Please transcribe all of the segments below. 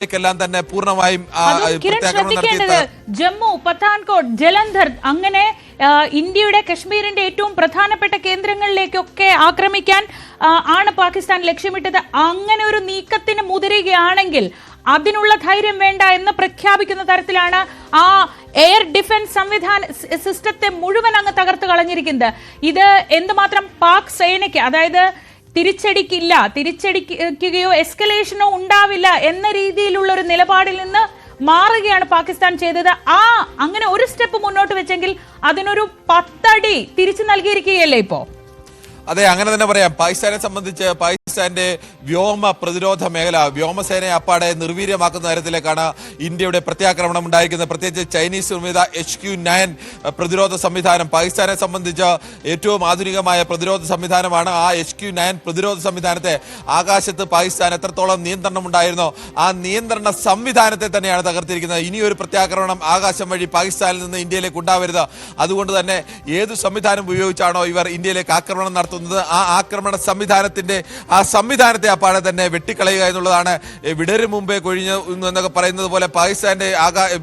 െല്ലാം തന്നെ പൂർണ്ണമായും ജമ്മു, പത്താൻകോട്ട്, ജലന്ധർ അങ്ങനെ ഇന്ത്യയുടെ കശ്മീരിന്റെ ഏറ്റവും പ്രധാനപ്പെട്ട കേന്ദ്രങ്ങളിലേക്കൊക്കെ ആക്രമിക്കാൻ ആണ് പാകിസ്ഥാൻ ലക്ഷ്യമിട്ടത്. അങ്ങനെ ഒരു നീക്കത്തിന് മുതിരുകയാണെങ്കിൽ അതിനുള്ള ധൈര്യം വേണ്ട എന്ന് പ്രഖ്യാപിക്കുന്ന തരത്തിലാണ് ആ എയർ ഡിഫൻസ് സംവിധാന സിസ്റ്റത്തെ മുഴുവൻ അങ്ങ് തകർത്ത് കളഞ്ഞിരിക്കുന്നത്. ഇത് എന്തുമാത്രം പാക് സേനയ്ക്ക്, അതായത് തിരിച്ചടിക്കുകയോ എസ്കലേഷനോ ഉണ്ടാവില്ല എന്ന രീതിയിലുള്ള ഒരു നിലപാടിൽ നിന്ന് മാറുകയാണ് പാകിസ്ഥാൻ ചെയ്തത്. അങ്ങനെ ഒരു സ്റ്റെപ്പ് മുന്നോട്ട് വെച്ചെങ്കിൽ അതിനൊരു 10 അടി തിരിച്ചു നൽകിയിരിക്കുകയല്ലേ ഇപ്പോ? അതെ, അങ്ങനെ തന്നെ പറയാം. പാകിസ്ഥാനെ സംബന്ധിച്ച് പാകിസ്ഥാന്റെ വ്യോമ പ്രതിരോധ മേഖല, വ്യോമസേനയെ അപ്പാടെ നിർവീര്യമാക്കുന്ന തരത്തിലേക്കാണ് ഇന്ത്യയുടെ പ്രത്യാക്രമണം ഉണ്ടായിരിക്കുന്നത്. പ്രത്യേകിച്ച് ചൈനീസ് നിർമ്മിത HQ-9 പ്രതിരോധ സംവിധാനം പാകിസ്ഥാനെ സംബന്ധിച്ച് ഏറ്റവും ആധുനികമായ പ്രതിരോധ സംവിധാനമാണ്. ആ HQ-9 പ്രതിരോധ സംവിധാനത്തെ ആകാശത്ത് പാകിസ്ഥാൻ എത്രത്തോളം നിയന്ത്രണം ഉണ്ടായിരുന്നോ ആ നിയന്ത്രണ സംവിധാനത്തെ തന്നെയാണ് തകർത്തിരിക്കുന്നത്. ഇനിയൊരു പ്രത്യാക്രമണം ആകാശം വഴി പാകിസ്ഥാനിൽ നിന്ന് ഇന്ത്യയിലേക്ക് ഉണ്ടാവരുത്. അതുകൊണ്ട് തന്നെ ഏതു സംവിധാനം ഉപയോഗിച്ചാണോ ഇവർ ഇന്ത്യയിലേക്ക് ആക്രമണം നടത്തുന്നത് ആ ആക്രമണ സംവിധാനത്തെ അപ്പാടെ തന്നെ വെട്ടിക്കളയുക എന്നുള്ളതാണ്. വിടരും മുമ്പേ കൊഴിഞ്ഞു എന്നൊക്കെ പറയുന്നത് പോലെ പാകിസ്ഥാന്റെ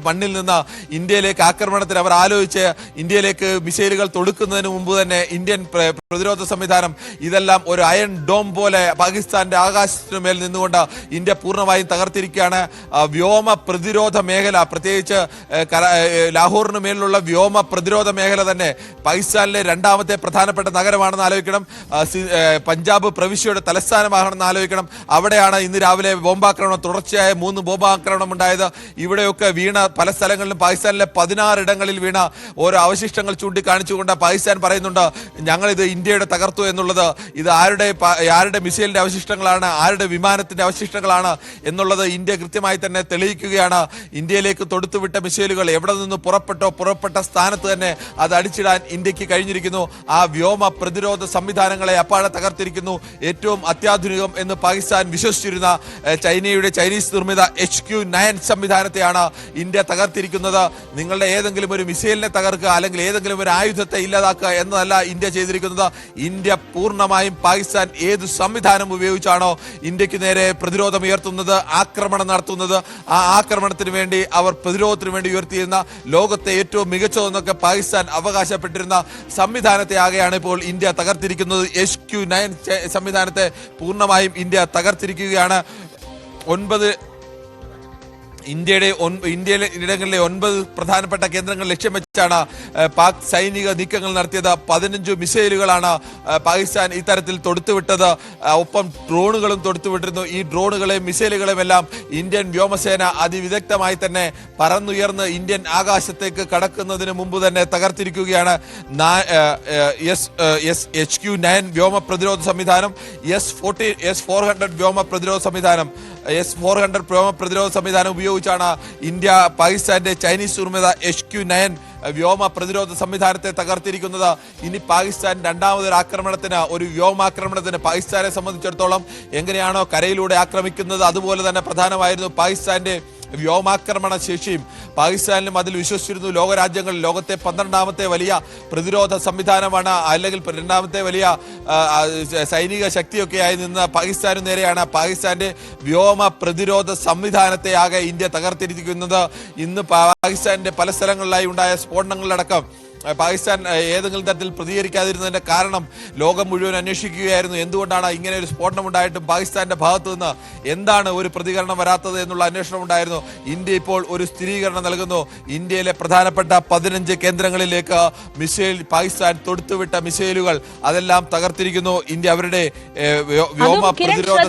മണ്ണിൽ നിന്ന് ഇന്ത്യയിലേക്ക് ആക്രമണത്തിന് അവർ ആലോചിച്ച് ഇന്ത്യയിലേക്ക് മിസൈലുകൾ തൊടുക്കുന്നതിന് മുമ്പ് തന്നെ ഇന്ത്യൻ പ്രതിരോധ സംവിധാനം ഇതെല്ലാം ഒരു അയൺ ഡോം പോലെ പാകിസ്ഥാന്റെ ആകാശത്തിനു മേൽ നിന്നുകൊണ്ട് ഇന്ത്യ പൂർണ്ണമായും തകർത്തിരിക്കുകയാണ്. വ്യോമ പ്രതിരോധ മേഖല, പ്രത്യേകിച്ച് ലാഹോറിന് മേലുള്ള വ്യോമ പ്രതിരോധ മേഖല തന്നെ പാകിസ്ഥാനിലെ രണ്ടാമത്തെ പ്രധാനപ്പെട്ട നഗരമാണെന്ന് ആലോചിക്കണം. പഞ്ചാബ് പ്രവിശ്യയുടെ തലസ്ഥാനമാണെന്ന് ആലോചിക്കണം. അവിടെയാണ് ഇന്ന് രാവിലെ ബോംബാക്രമണം, തുടർച്ചയായ 3 ബോംബാക്രമണം ഉണ്ടായത്. ഇവിടെയൊക്കെ വീണ പല സ്ഥലങ്ങളിലും പാകിസ്ഥാനിലെ 16 ഇടങ്ങളിൽ വീണ ഓരോ അവശിഷ്ടങ്ങൾ ചൂണ്ടിക്കാണിച്ചുകൊണ്ട് പാകിസ്ഥാൻ പറയുന്നുണ്ട് ഞങ്ങളിത് ഇന്ത്യയുടെ തകർത്തു എന്നുള്ളത്. ഇത് ആരുടെ മിസൈലിന്റെ അവശിഷ്ടങ്ങളാണ്, ആരുടെ വിമാനത്തിന്റെ അവശിഷ്ടങ്ങളാണ് എന്നുള്ളത് ഇന്ത്യ കൃത്യമായി തന്നെ തെളിയിക്കുകയാണ്. ഇന്ത്യയിലേക്ക് തൊടുത്തുവിട്ട മിസൈലുകൾ എവിടെ നിന്ന് പുറപ്പെട്ട സ്ഥാനത്ത് തന്നെ അത് അടിച്ചിടാൻ ഇന്ത്യക്ക് കഴിഞ്ഞിരിക്കുന്നു. ആ വ്യോമ പ്രതിരോധ സംവിധാനങ്ങളെ അപ്പാടെ തകർത്തിരിക്കുന്നു. ഏറ്റവും അത്യാധുനികം എന്ന് പാകിസ്ഥാൻ വിശ്വസിച്ചിരുന്ന ചൈനീസ് നിർമ്മിത HQ-9 സംവിധാനത്തെയാണ് ഇന്ത്യ തകർത്തിരിക്കുന്നത്. നിങ്ങളുടെ ഏതെങ്കിലും ഒരു മിസൈലിനെ തകർക്കുക അല്ലെങ്കിൽ ഏതെങ്കിലും ഒരു ആയുധത്തെ ഇല്ലാതാക്കുക എന്നതല്ല ഇന്ത്യ ചെയ്തിരിക്കുന്നത്. ഇന്ത്യ പൂർണ്ണമായും പാകിസ്ഥാൻ ഏത് സംവിധാനം ഉപയോഗിച്ചാണോ ഇന്ത്യക്ക് നേരെ പ്രതിരോധം ഉയർത്തുന്നത്, ആക്രമണം നടത്തുന്നത്, ആ ആക്രമണത്തിന് വേണ്ടി അവർ പ്രതിരോധത്തിന് വേണ്ടി ഉയർത്തിയിരുന്ന ലോകത്തെ ഏറ്റവും മികച്ചതെന്നൊക്കെ പാകിസ്ഥാൻ അവകാശപ്പെട്ടിരുന്ന സംവിധാനത്തെ ആകെയാണ് ഇപ്പോൾ ഇന്ത്യ തകർത്തിരിക്കുന്നത്. HQ-9 സംവിധാനത്തെ പൂർണ്ണമായും ഇന്ത്യ തകർത്തിരിക്കുകയാണ്. ഇന്ത്യയിലെ ഇടങ്ങളിലെ 9 പ്രധാനപ്പെട്ട കേന്ദ്രങ്ങൾ ലക്ഷ്യം വെച്ചാണ് പാക് സൈനിക നീക്കങ്ങൾ നടത്തിയത്. 15 മിസൈലുകളാണ് പാകിസ്ഥാൻ ഇത്തരത്തിൽ തൊടുത്തുവിട്ടത്. ഒപ്പം ഡ്രോണുകളും തൊടുത്തുവിട്ടിരുന്നു. ഈ ഡ്രോണുകളെയും മിസൈലുകളെയും എല്ലാം ഇന്ത്യൻ വ്യോമസേന അതിവിദഗ്ധമായി തന്നെ പറന്നുയർന്ന് ഇന്ത്യൻ ആകാശത്തേക്ക് കടക്കുന്നതിന് മുമ്പ് തന്നെ തകർത്തിരിക്കുകയാണ്. HQ-9 വ്യോമ പ്രതിരോധ സംവിധാനം, S-400 വ്യോമ പ്രതിരോധ സംവിധാനം, S-400 വ്യോമ പ്രതിരോധ സംവിധാനം ഉപയോഗിച്ചാണ് ഇന്ത്യ പാകിസ്ഥാന്റെ ചൈനീസ് നിർമ്മിത HQ-9 വ്യോമ പ്രതിരോധ സംവിധാനത്തെ തകർത്തിരിക്കുന്നത്. ഇനി പാകിസ്ഥാൻ ഒരു വ്യോമാക്രമണത്തിന് പാകിസ്ഥാനെ സംബന്ധിച്ചിടത്തോളം എങ്ങനെയാണോ കരയിലൂടെ ആക്രമിക്കുന്നത് അതുപോലെ തന്നെ പ്രധാനമായിരുന്നു പാകിസ്ഥാന്റെ വ്യോമാക്രമണ ശേഷിയും. പാകിസ്ഥാനിലും അതിൽ വിശ്വസിച്ചിരുന്നു ലോകരാജ്യങ്ങൾ. ലോകത്തെ 12ാമത്തെ വലിയ പ്രതിരോധ സംവിധാനമാണ്, അല്ലെങ്കിൽ 2ാമത്തെ വലിയ സൈനിക ശക്തിയൊക്കെയായി നിന്ന് പാകിസ്ഥാനു നേരെയാണ് പാകിസ്ഥാന്റെ വ്യോമ പ്രതിരോധ സംവിധാനത്തെ ആകെ ഇന്ത്യ തകർത്തിരിക്കുന്നത്. ഇന്ന് പാകിസ്ഥാന്റെ പല സ്ഥലങ്ങളിലായി ഉണ്ടായ സ്ഫോടനങ്ങളിലടക്കം പാകിസ്ഥാൻ ഏതെങ്കിലും തരത്തിൽ പ്രതികരിക്കാതിരുന്നതിന്റെ കാരണം ലോകം മുഴുവൻ അന്വേഷിക്കുകയായിരുന്നു. എന്തുകൊണ്ടാണ് ഇങ്ങനെ ഒരു സ്ഫോടനം ഉണ്ടായിട്ടും പാകിസ്ഥാന്റെ ഭാഗത്തു നിന്ന് എന്താണ് ഒരു പ്രതികരണം വരാത്തത് എന്നുള്ള അന്വേഷണം ഉണ്ടായിരുന്നു. ഇന്ത്യ ഇപ്പോൾ ഒരു സ്ഥിരീകരണം നൽകുന്നു. ഇന്ത്യയിലെ പ്രധാനപ്പെട്ട 15 കേന്ദ്രങ്ങളിലേക്ക് പാകിസ്ഥാൻ തൊടുത്തുവിട്ട മിസൈലുകൾ അതെല്ലാം തകർത്തിരിക്കുന്നു. ഇന്ത്യ അവരുടെ വ്യോമ പ്രതിരോധ